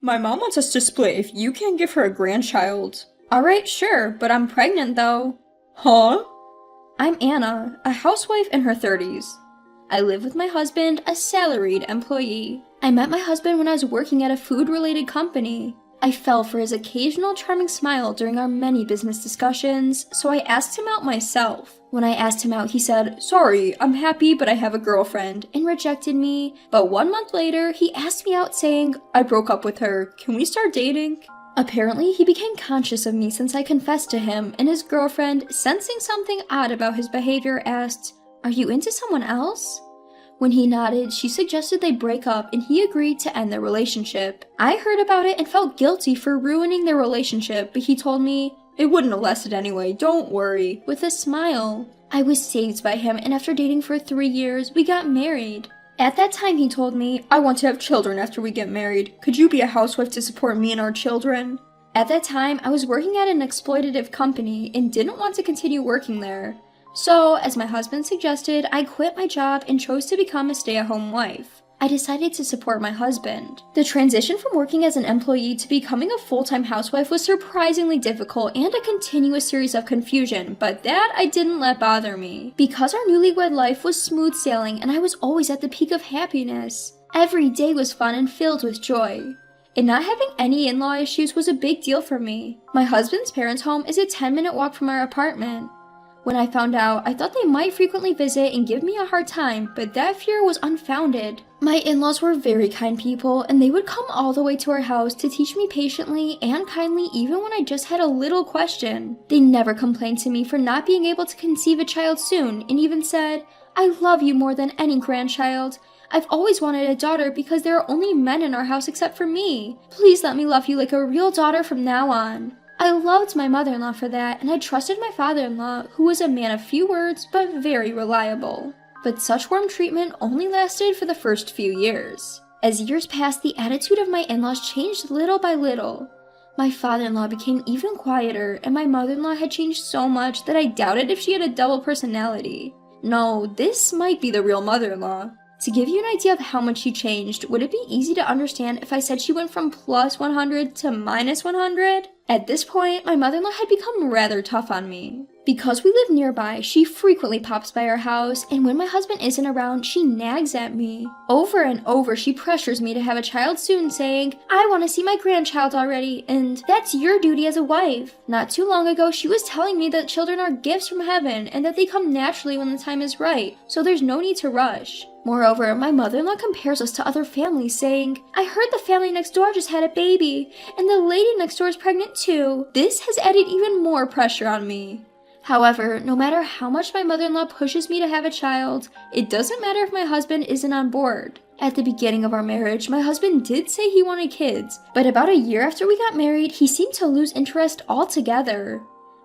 My mom wants us to split if you can't give her a grandchild. Alright, sure, but I'm pregnant though. Huh? I'm Anna, a housewife in her 30s. I live with my husband, a salaried employee. I met my husband when I was working at a food-related company. I fell for his occasional charming smile during our many business discussions, so I asked him out myself. When I asked him out, he said, "Sorry, I'm happy, but I have a girlfriend," and rejected me. But 1 month later, he asked me out saying, "I broke up with her. Can we start dating?" Apparently, he became conscious of me since I confessed to him, and his girlfriend, sensing something odd about his behavior, asked, "Are you into someone else?" When he nodded, she suggested they break up and he agreed to end their relationship. I heard about it and felt guilty for ruining their relationship, but he told me, "It wouldn't have lasted anyway, don't worry," with a smile. I was saved by him, and after dating for 3 years, we got married. At that time, he told me, "I want to have children after we get married. Could you be a housewife to support me and our children?" At that time, I was working at an exploitative company and didn't want to continue working there. So, as my husband suggested, I quit my job and chose to become a stay-at-home wife. I decided to support my husband. The transition from working as an employee to becoming a full-time housewife was surprisingly difficult and a continuous series of confusion, but that I didn't let bother me. Because our newlywed life was smooth sailing and I was always at the peak of happiness. Every day was fun and filled with joy. And not having any in-law issues was a big deal for me. My husband's parents' home is a 10-minute walk from our apartment. When I found out, I thought they might frequently visit and give me a hard time, but that fear was unfounded. My in-laws were very kind people, and they would come all the way to our house to teach me patiently and kindly even when I just had a little question. They never complained to me for not being able to conceive a child soon, and even said, "I love you more than any grandchild. I've always wanted a daughter because there are only men in our house except for me. Please let me love you like a real daughter from now on." I loved my mother-in-law for that, and I trusted my father-in-law, who was a man of few words but very reliable. But such warm treatment only lasted for the first few years. As years passed, the attitude of my in-laws changed little by little. My father-in-law became even quieter, and my mother-in-law had changed so much that I doubted if she had a double personality. No, this might be the real mother-in-law. To give you an idea of how much she changed, would it be easy to understand if I said she went from plus 100 to minus 100? At this point, my mother-in-law had become rather tough on me. Because we live nearby, she frequently pops by our house, and when my husband isn't around, she nags at me. Over and over, she pressures me to have a child soon, saying, "I want to see my grandchild already, and that's your duty as a wife." Not too long ago, she was telling me that children are gifts from heaven, and that they come naturally when the time is right, so there's no need to rush. Moreover, my mother-in-law compares us to other families, saying, "I heard the family next door just had a baby, and the lady next door is pregnant too." This has added even more pressure on me. However, no matter how much my mother-in-law pushes me to have a child, it doesn't matter if my husband isn't on board. At the beginning of our marriage, my husband did say he wanted kids, but about a year after we got married, he seemed to lose interest altogether.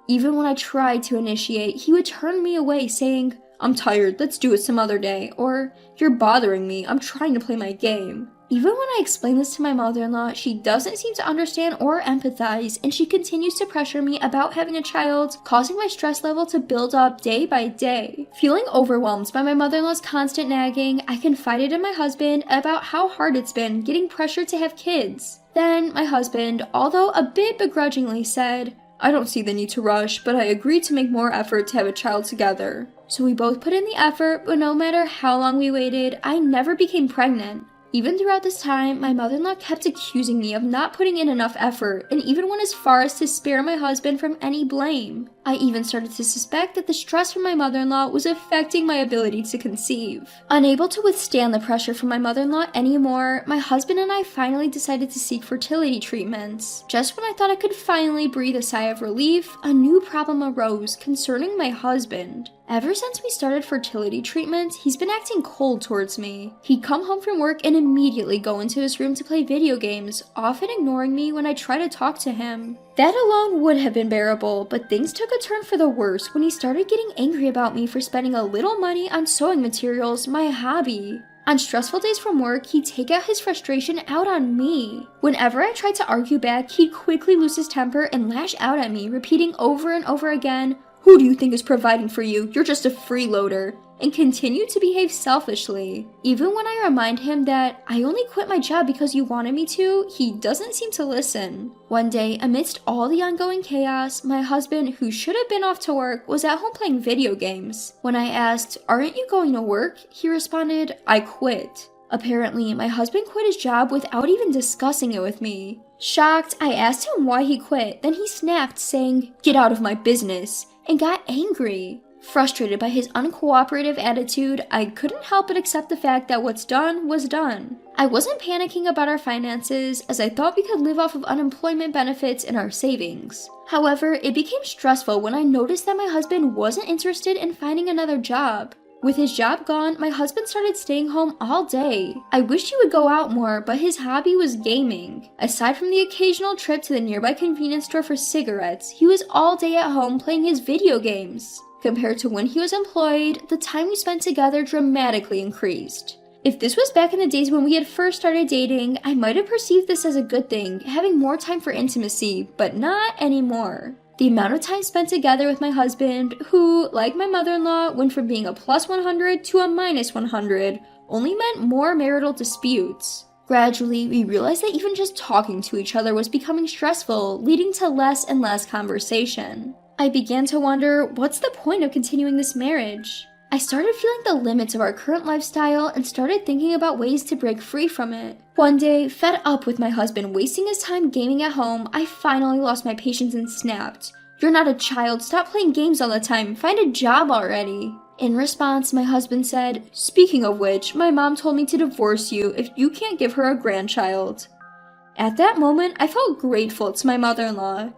Even when I tried to initiate, he would turn me away, saying, "I'm tired, let's do it some other day," or, "You're bothering me, I'm trying to play my game." Even when I explain this to my mother-in-law, she doesn't seem to understand or empathize, and she continues to pressure me about having a child, causing my stress level to build up day by day. Feeling overwhelmed by my mother-in-law's constant nagging, I confided in my husband about how hard it's been getting pressured to have kids. Then, my husband, although a bit begrudgingly, said, "I don't see the need to rush, but I agreed to make more effort to have a child together." So we both put in the effort, but no matter how long we waited, I never became pregnant. Even throughout this time, my mother-in-law kept accusing me of not putting in enough effort, and even went as far as to spare my husband from any blame. I even started to suspect that the stress from my mother-in-law was affecting my ability to conceive. Unable to withstand the pressure from my mother-in-law anymore, my husband and I finally decided to seek fertility treatments. Just when I thought I could finally breathe a sigh of relief, a new problem arose concerning my husband. Ever since we started fertility treatment, he's been acting cold towards me. He'd come home from work and immediately go into his room to play video games, often ignoring me when I try to talk to him. That alone would have been bearable, but things took a turn for the worse when he started getting angry about me for spending a little money on sewing materials, my hobby. On stressful days from work, he'd take out his frustration out on me. Whenever I tried to argue back, he'd quickly lose his temper and lash out at me, repeating over and over again, Who do you think is providing for you? You're just a freeloader," and continued to behave selfishly. Even when I remind him that I only quit my job because you wanted me to, he doesn't seem to listen. One day, amidst all the ongoing chaos, my husband, who should have been off to work, was at home playing video games. When I asked, "Aren't you going to work?" he responded, "I quit." Apparently, my husband quit his job without even discussing it with me. Shocked, I asked him why he quit, then he snapped, saying, "Get out of my business," and got angry. Frustrated by his uncooperative attitude, I couldn't help but accept the fact that what's done was done. I wasn't panicking about our finances, as I thought we could live off of unemployment benefits and our savings. However, it became stressful when I noticed that my husband wasn't interested in finding another job. With his job gone, my husband started staying home all day. I wished he would go out more, but his hobby was gaming. Aside from the occasional trip to the nearby convenience store for cigarettes, he was all day at home playing his video games. Compared to when he was employed, the time we spent together dramatically increased. If this was back in the days when we had first started dating, I might have perceived this as a good thing, having more time for intimacy, but not anymore. The amount of time spent together with my husband, who, like my mother-in-law, went from being a plus 100 to a minus 100, only meant more marital disputes. Gradually, we realized that even just talking to each other was becoming stressful, leading to less and less conversation. I began to wonder, what's the point of continuing this marriage? I started feeling the limits of our current lifestyle and started thinking about ways to break free from it. One day, fed up with my husband wasting his time gaming at home, I finally lost my patience and snapped, "You're not a child, stop playing games all the time, find a job already." In response, my husband said, "Speaking of which, my mom told me to divorce you if you can't give her a grandchild." At that moment, I felt grateful to my mother-in-law.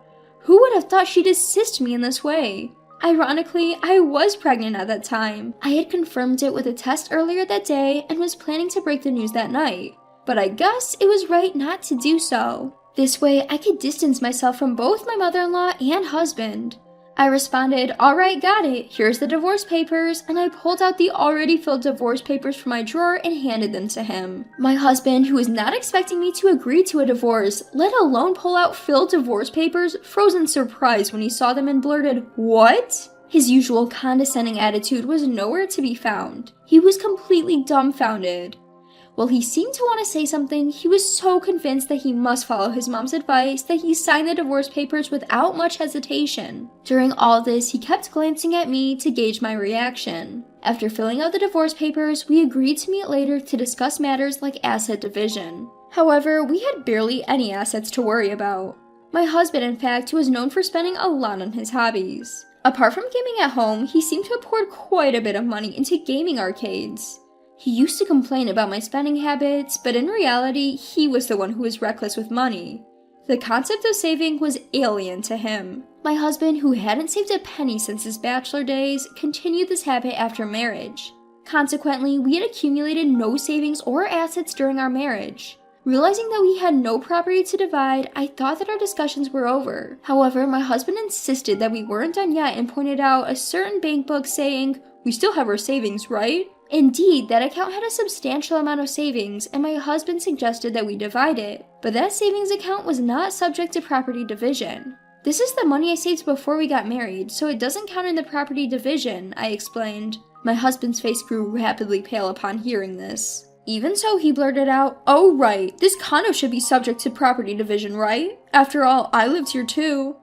Who would have thought she'd assist me in this way? Ironically, I was pregnant at that time. I had confirmed it with a test earlier that day and was planning to break the news that night. But I guess it was right not to do so. This way, I could distance myself from both my mother-in-law and husband. I responded, "Alright, got it. Here's the divorce papers," and I pulled out the already filled divorce papers from my drawer and handed them to him. My husband, who was not expecting me to agree to a divorce, let alone pull out filled divorce papers, froze in surprise when he saw them and blurted, "What?" His usual condescending attitude was nowhere to be found. He was completely dumbfounded. While he seemed to want to say something, he was so convinced that he must follow his mom's advice that he signed the divorce papers without much hesitation. During all this, he kept glancing at me to gauge my reaction. After filling out the divorce papers, we agreed to meet later to discuss matters like asset division. However, we had barely any assets to worry about. My husband, in fact, was known for spending a lot on his hobbies. Apart from gaming at home, he seemed to have poured quite a bit of money into gaming arcades. He used to complain about my spending habits, but in reality, he was the one who was reckless with money. The concept of saving was alien to him. My husband, who hadn't saved a penny since his bachelor days, continued this habit after marriage. Consequently, we had accumulated no savings or assets during our marriage. Realizing that we had no property to divide, I thought that our discussions were over. However, my husband insisted that we weren't done yet and pointed out a certain bank book saying, "We still have our savings, right?" Indeed, that account had a substantial amount of savings, and my husband suggested that we divide it. But that savings account was not subject to property division. "This is the money I saved before we got married, so it doesn't count in the property division," I explained. My husband's face grew rapidly pale upon hearing this. Even so, he blurted out, "Oh right, this condo should be subject to property division, right? After all, I lived here too."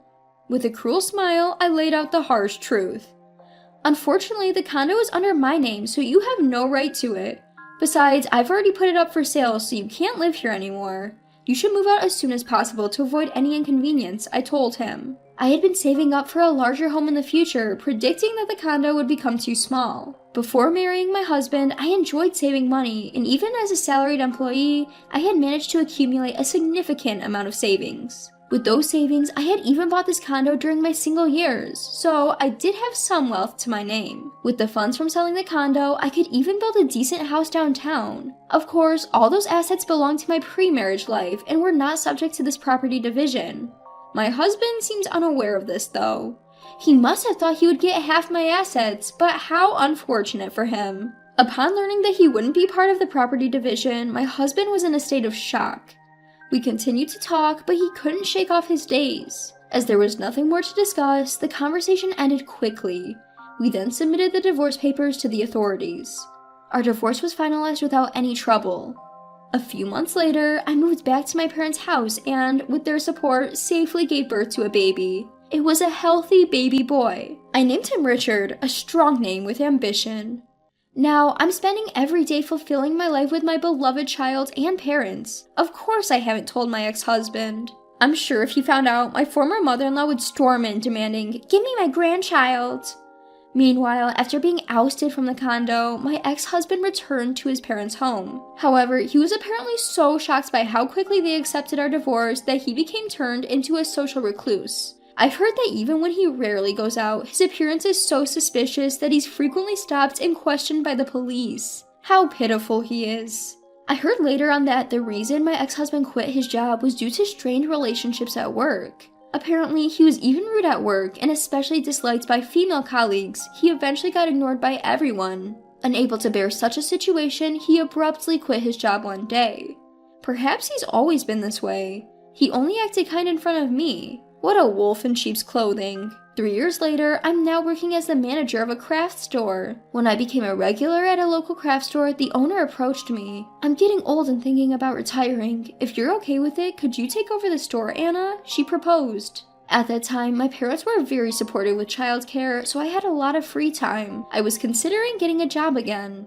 With a cruel smile, I laid out the harsh truth. "Unfortunately, the condo is under my name, so you have no right to it. Besides, I've already put it up for sale, so you can't live here anymore. You should move out as soon as possible to avoid any inconvenience," I told him. I had been saving up for a larger home in the future, predicting that the condo would become too small. Before marrying my husband, I enjoyed saving money, and even as a salaried employee, I had managed to accumulate a significant amount of savings. With those savings, I had even bought this condo during my single years, so I did have some wealth to my name. With the funds from selling the condo, I could even build a decent house downtown. Of course, all those assets belonged to my pre-marriage life and were not subject to this property division. My husband seems unaware of this, though. He must have thought he would get half my assets, but how unfortunate for him. Upon learning that he wouldn't be part of the property division, my husband was in a state of shock. We continued to talk, but he couldn't shake off his daze. As there was nothing more to discuss, the conversation ended quickly. We then submitted the divorce papers to the authorities. Our divorce was finalized without any trouble. A few months later, I moved back to my parents' house and, with their support, safely gave birth to a baby. It was a healthy baby boy. I named him Richard, a strong name with ambition. Now, I'm spending every day fulfilling my life with my beloved child and parents. Of course I haven't told my ex-husband. I'm sure if he found out, my former mother-in-law would storm in demanding, "Give me my grandchild." Meanwhile, after being ousted from the condo, my ex-husband returned to his parents' home. However, he was apparently so shocked by how quickly they accepted our divorce that he became turned into a social recluse. I've heard that even when he rarely goes out, his appearance is so suspicious that he's frequently stopped and questioned by the police. How pitiful he is. I heard later on that the reason my ex-husband quit his job was due to strained relationships at work. Apparently, he was even rude at work and especially disliked by female colleagues. He eventually got ignored by everyone. Unable to bear such a situation, he abruptly quit his job one day. Perhaps he's always been this way. He only acted kind in front of me. What a wolf in sheep's clothing. 3 years later, I'm now working as the manager of a craft store. When I became a regular at a local craft store, the owner approached me. "I'm getting old and thinking about retiring. If you're okay with it, could you take over the store, Anna?" she proposed. At that time, my parents were very supportive with childcare, so I had a lot of free time. I was considering getting a job again.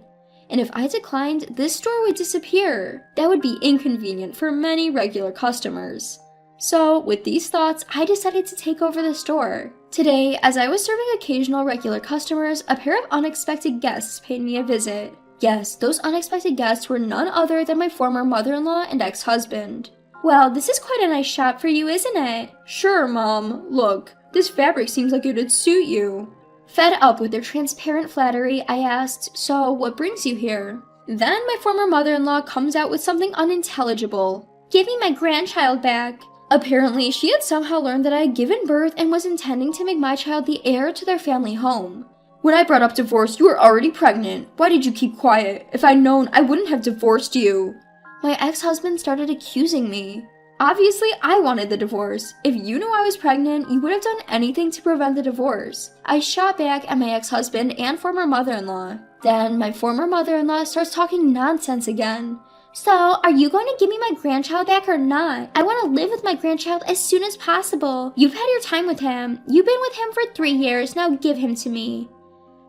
And if I declined, this store would disappear. That would be inconvenient for many regular customers. So, with these thoughts, I decided to take over the store. Today, as I was serving occasional regular customers, a pair of unexpected guests paid me a visit. Yes, those unexpected guests were none other than my former mother-in-law and ex-husband. "Well, this is quite a nice shop for you, isn't it?" "Sure, Mom. Look, this fabric seems like it would suit you." Fed up with their transparent flattery, I asked, "So, what brings you here?" Then my former mother-in-law comes out with something unintelligible. "Give me my grandchild back." Apparently, she had somehow learned that I had given birth and was intending to make my child the heir to their family home. "When I brought up divorce, you were already pregnant. Why did you keep quiet? If I'd known, I wouldn't have divorced you." My ex-husband started accusing me. Obviously, I wanted the divorce. If you knew I was pregnant, you would have done anything to prevent the divorce. I shot back at my ex-husband and former mother-in-law. Then, my former mother-in-law starts talking nonsense again. "So, are you going to give me my grandchild back or not? I want to live with my grandchild as soon as possible. You've had your time with him. You've been with him for 3 years, now give him to me."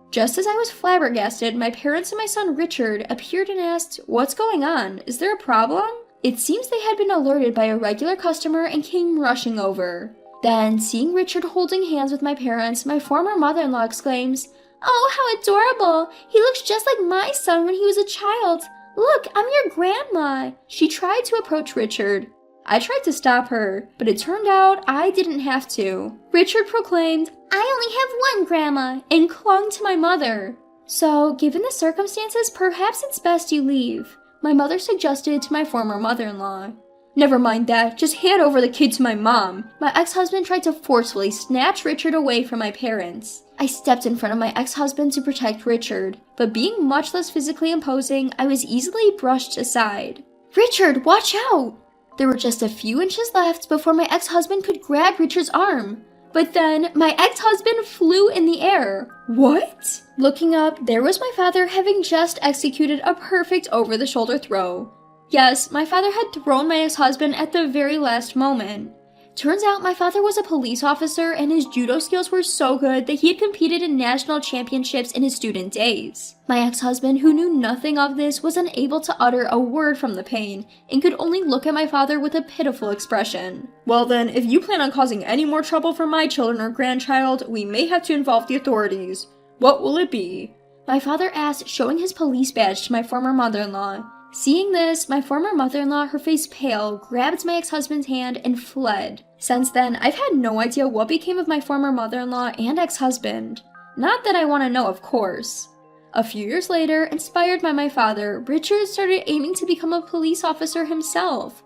Just as I was flabbergasted, my parents and my son Richard appeared and asked, "What's going on? Is there a problem?" It seems they had been alerted by a regular customer and came rushing over. Then, seeing Richard holding hands with my parents, my former mother-in-law exclaims, "Oh, how adorable! He looks just like my son when he was a child. Look, I'm your grandma." She tried to approach Richard. I tried to stop her, but it turned out I didn't have to. Richard proclaimed, "I only have one grandma," and clung to my mother. "So, given the circumstances, perhaps it's best you leave," my mother suggested to my former mother-in-law. "Never mind that, just hand over the kid to my mom." My ex-husband tried to forcefully snatch Richard away from my parents. I stepped in front of my ex-husband to protect Richard, but being much less physically imposing, I was easily brushed aside. "Richard, watch out!" There were just a few inches left before my ex-husband could grab Richard's arm. But then, my ex-husband flew in the air. What? Looking up, there was my father having just executed a perfect over-the-shoulder throw. Yes, my father had thrown my ex-husband at the very last moment. Turns out my father was a police officer and his judo skills were so good that he had competed in national championships in his student days. My ex-husband, who knew nothing of this, was unable to utter a word from the pain and could only look at my father with a pitiful expression. "Well then, if you plan on causing any more trouble for my children or grandchild, we may have to involve the authorities. What will it be?" My father asked, showing his police badge to my former mother-in-law. Seeing this, my former mother-in-law, her face pale, grabbed my ex-husband's hand and fled. Since then, I've had no idea what became of my former mother-in-law and ex-husband. Not that I want to know, of course. A few years later, inspired by my father, Richard started aiming to become a police officer himself.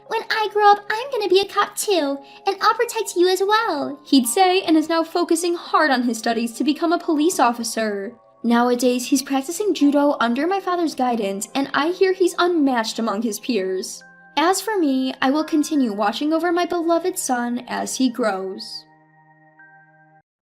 "When I grow up, I'm gonna be a cop too, and I'll protect you as well," he'd say, and is now focusing hard on his studies to become a police officer. Nowadays, he's practicing judo under my father's guidance, and I hear he's unmatched among his peers. As for me, I will continue watching over my beloved son as he grows.